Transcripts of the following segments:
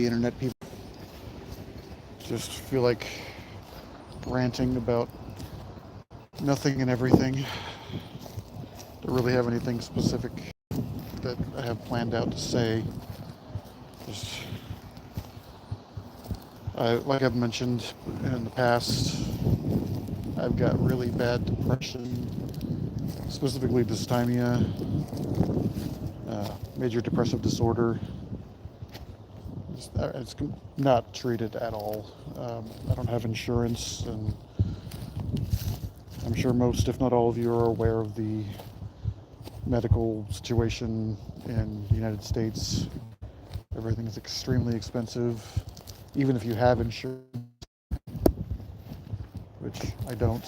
internet people just feel like ranting about nothing and everything. Don't really have anything specific that I have planned out to say. Just, like I've mentioned in the past, I've got really bad depression, specifically dysthymia, major depressive disorder. It's not treated at all. I don't have insurance, and I'm sure most, if not all of you, are aware of the medical situation in the United States. Everything is extremely expensive, even if you have insurance, which I don't.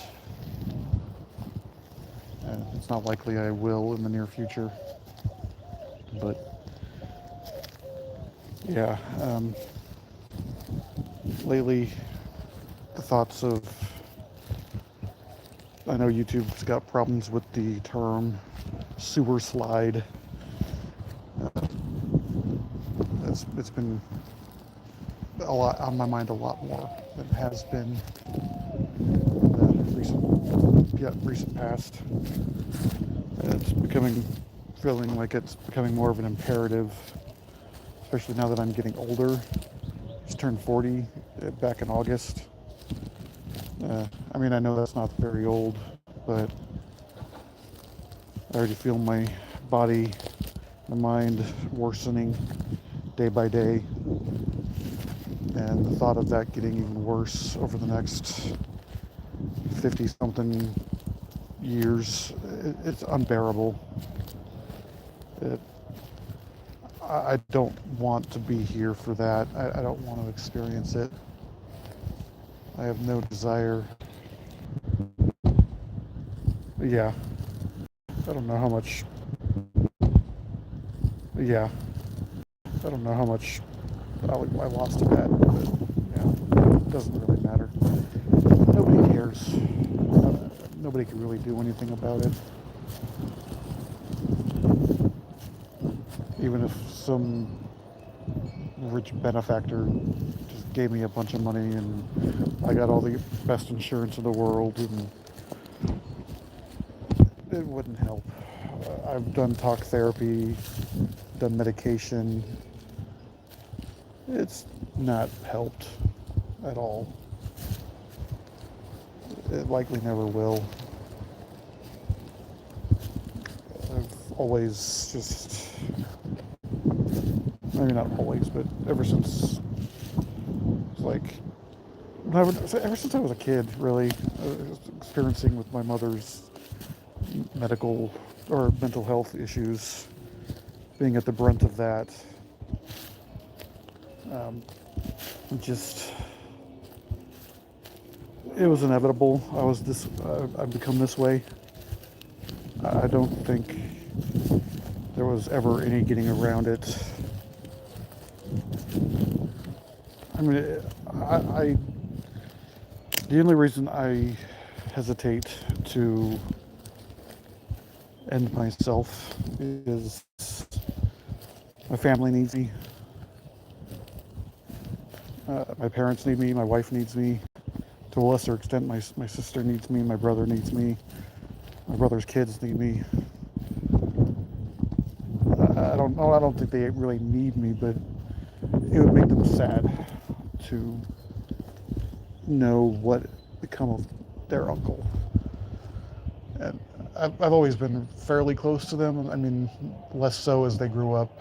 And it's not likely I will in the near future. But yeah, lately the thoughts of, I know YouTube's got problems with the term sewer slide. Uh, it's been a lot on my mind, a lot more than it has been in the recent past. It's feeling like it's becoming more of an imperative, especially now that I'm getting older. Just turned 40 back in August. I mean, I know that's not very old, but I already feel my body, my mind worsening day by day. And the thought of that getting even worse over the next 50 something years, it's unbearable. It, I don't want to be here for that. I don't want to experience it. I have no desire. But yeah, I don't know how much. Yeah, I don't know how much I lost of that, but yeah, it doesn't really matter. Nobody cares. Nobody can really do anything about it. Even if some rich benefactor just gave me a bunch of money and I got all the best insurance in the world, and it wouldn't help. I've done talk therapy, done medication. It's not helped at all. It likely never will. I've always just, maybe not always, but ever since, like, ever since I was a kid, really, experiencing with my mother's medical or mental health issues, being at the brunt of that, um, just, it was inevitable. I've become this way. I don't think there was ever any getting around it. I mean, I the only reason I hesitate to end myself is my family needs me. My parents need me. My wife needs me. To a lesser extent, my sister needs me. My brother needs me. My brother's kids need me. I don't think they really need me, but it would make them sad to know what become of their uncle. And I've always been fairly close to them. I mean, less so as they grew up.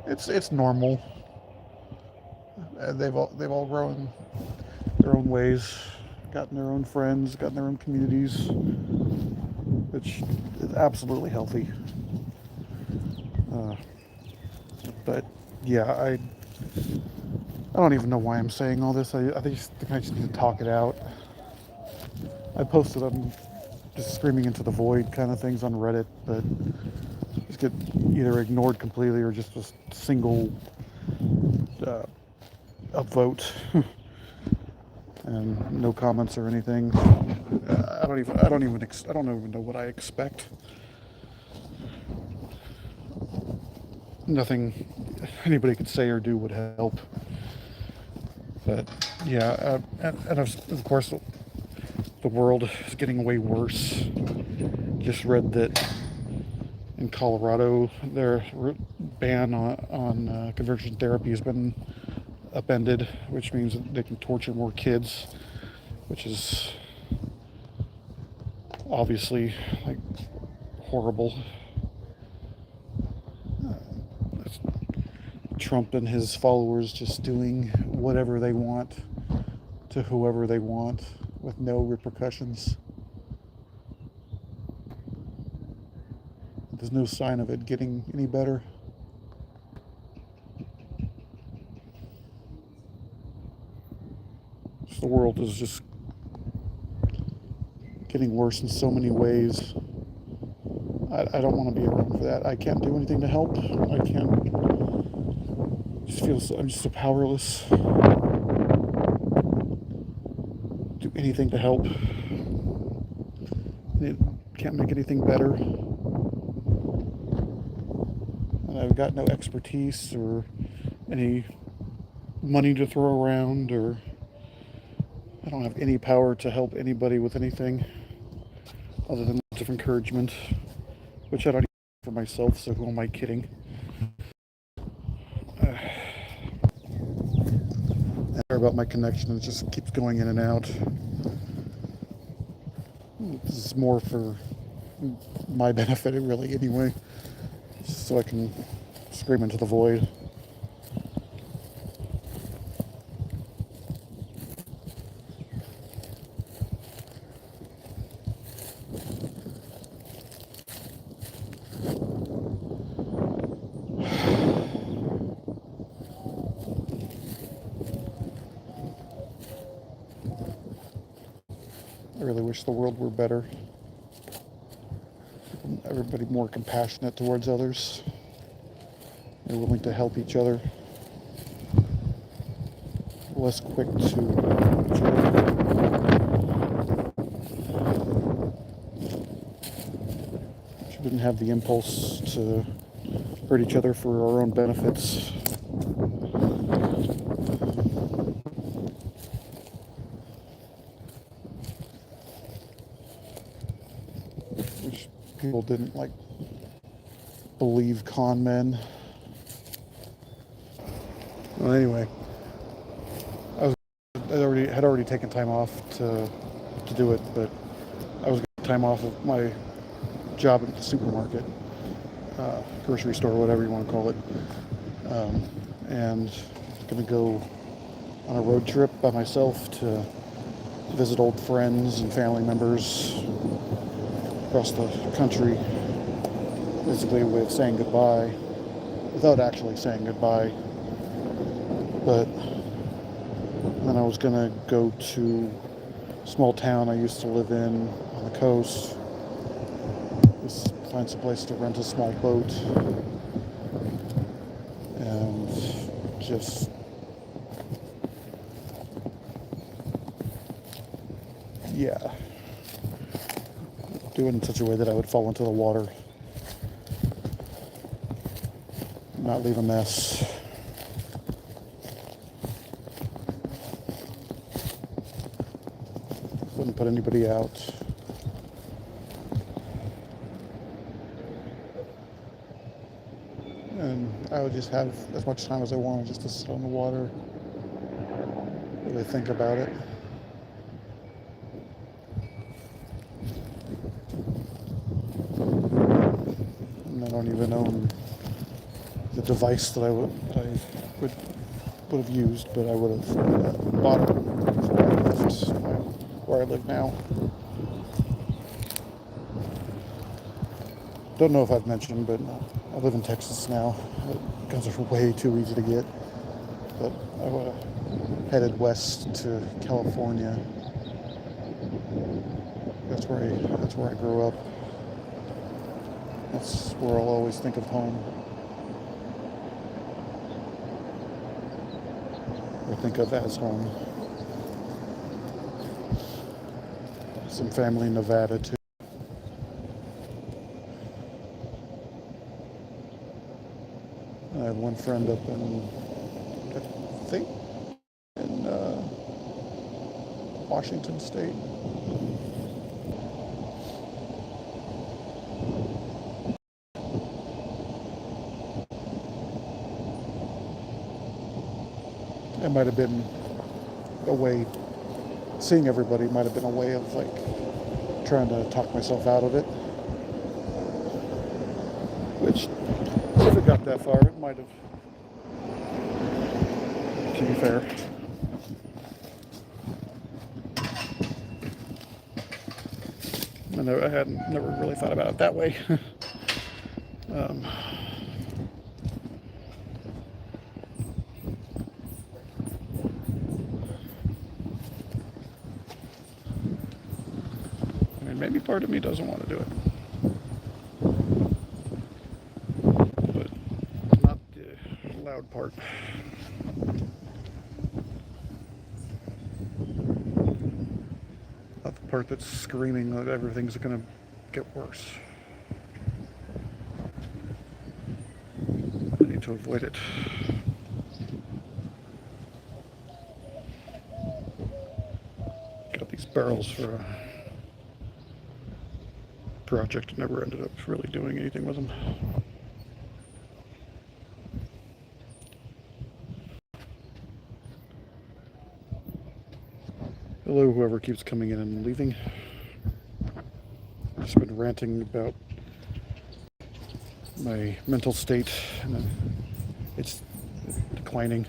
It's normal. They've all grown their own ways, gotten their own friends, gotten their own communities, which is absolutely healthy. Uh, but yeah, I don't even know why I'm saying all this. I think I just need to talk it out. I posted them just screaming into the void kind of things on Reddit, but just get either ignored completely or just a single uh, upvote and no comments or anything. I don't even know what I expect. Nothing. anybody could say or do would help. But yeah, and of course, the world is getting way worse. Just read that in Colorado, their ban on conversion therapy has been upended, which means that they can torture more kids, which is obviously like horrible. That's Trump and his followers just doing whatever they want to whoever they want with no repercussions. There's no sign of it getting any better. The world is just getting worse in so many ways. I don't want to be around for that. I can't do anything to help. I can't. Just feel so, I'm just so powerless. Do anything to help. It can't make anything better. And I've got no expertise or any money to throw around, or I don't have any power to help anybody with anything other than lots of encouragement, which I don't even for myself, so who am I kidding? Sorry about my connection, it just keeps going in and out. This is more for my benefit, really, anyway, so I can scream into the void. I really wish the world were better. Everybody more compassionate towards others. They're willing to help each other. Less quick to judge. Shouldn't have the impulse to hurt each other for our own benefits. Wish people didn't believe con men. Well, anyway, I had already taken time off to do it, but I was getting time off of my job at the supermarket, grocery store, whatever you want to call it, and going to go on a road trip by myself to visit old friends and family members across the country, basically a way of saying goodbye without actually saying goodbye. But then I was going to go to a small town I used to live in on the coast, just find some place to rent a small boat and just do it in such a way that I would fall into the water, not leave a mess. Wouldn't put anybody out. And I would just have as much time as I wanted just to sit on the water, really think about it. And I don't even own the device that I would have used, but I would have bought it before I left where I live now. Don't know if I've mentioned, but I live in Texas now. Guns are way too easy to get. But I would have headed west to California. That's where I grew up. That's where I'll always think of home. Or think of as home. Some family in Nevada too. I have one friend up in, I think, in Washington State. It might have been a way, seeing everybody might have been a way of like trying to talk myself out of it. Which, if it got that far, it might have, to be fair. I hadn't never really thought about it that way. um, I mean, maybe part of me doesn't want to do it, but not the loud part. Not the part that's screaming that everything's going to get worse. I need to avoid it. Got these barrels for a project, never ended up really doing anything with them. Hello, whoever keeps coming in and leaving. I've just been ranting about my mental state, and it's declining.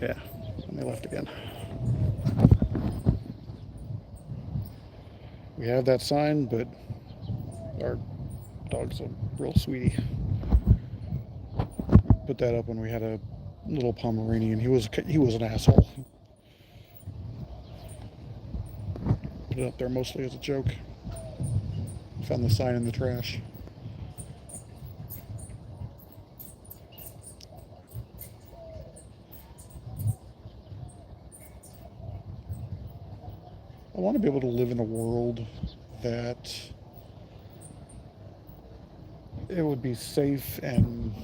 Yeah, and they left again. We have that sign, but our dog's a real sweetie. Put that up when we had a little Pomeranian. He was an asshole. Put it up there mostly as a joke. Found the sign in the trash. I want to be able to live in a world that it would be safe and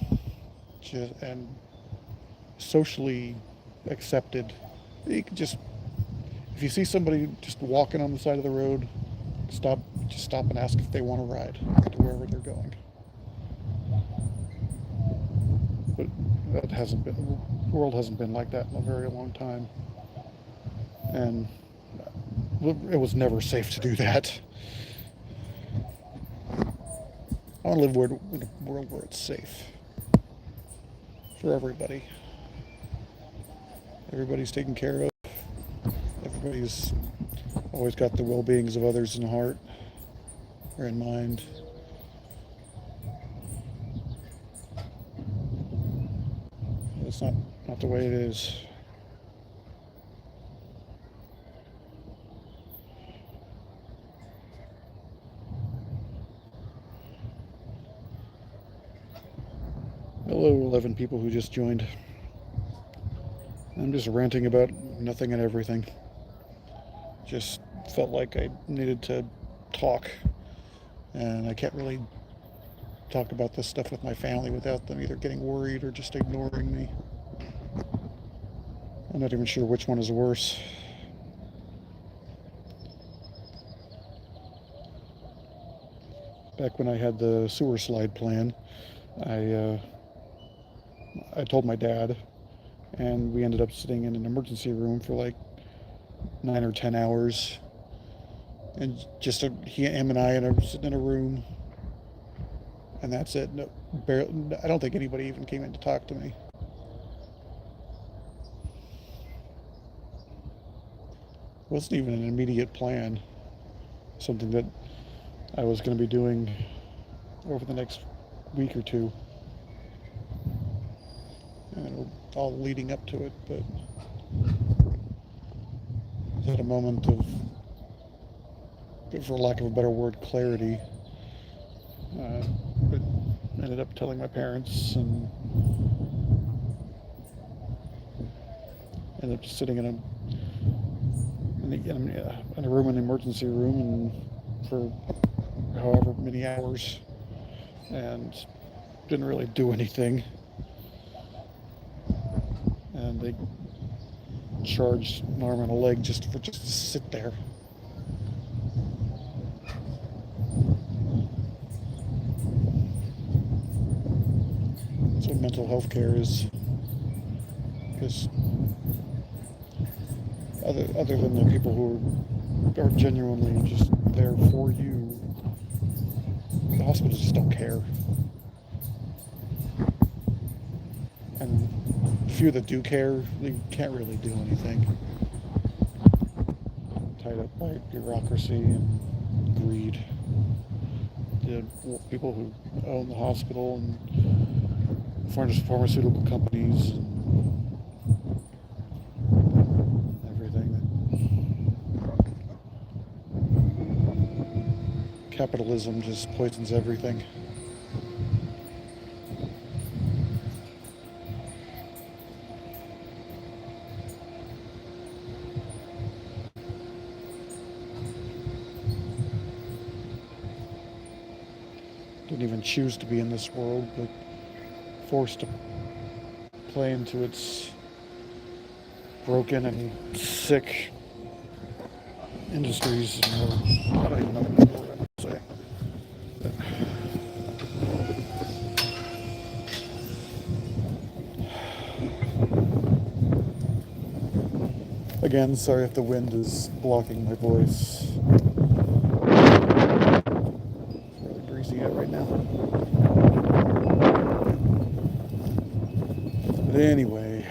socially accepted. You could just, if you see somebody just walking on the side of the road, stop and ask if they want to ride to wherever they're going. But that hasn't been, the world hasn't been like that in a very long time. And it was never safe to do that. I want to live in a world where it's safe for everybody. Everybody's taken care of. Everybody's always got the well-beings of others in heart or in mind. It's not the way it is. Hello, 11 people who just joined. I'm just ranting about nothing and everything. Just felt like I needed to talk, and I can't really talk about this stuff with my family without them either getting worried or just ignoring me. I'm not even sure which one is worse. Back when I had the sewer slide plan, I told my dad, and we ended up sitting in an emergency room for like 9 or 10 hours, and just him and I sitting in a room, and that's it. No, I don't think anybody even came in to talk to me. It wasn't even an immediate plan. Something that I was going to be doing over the next week or two, and all leading up to it, but at a moment of, for lack of a better word, clarity, but ended up telling my parents, and ended up sitting in a room, in the emergency room, and for however many hours, and didn't really do anything. And they charged an arm and a leg just to sit there. So mental health care is other than the people who are genuinely just there for you, the hospitals just don't care. And the few that do care, they can't really do anything. Tied up by bureaucracy and greed. The people who own the hospital and pharmaceutical companies and everything. Capitalism just poisons everything. Didn't even choose to be in this world, but forced to play into its broken and sick industries. I don't even know what I'm saying. Again, sorry if the wind is blocking my voice. It's really breezy out right now. But anyway,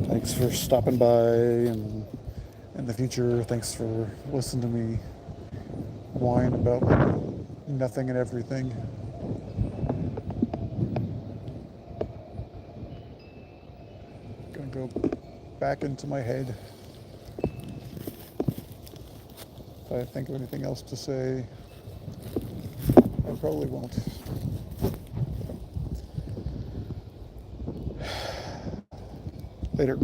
thanks for stopping by, and in the future, thanks for listening to me whine about nothing and everything. Gonna go back into my head. If I think of anything else to say, I probably won't. Later.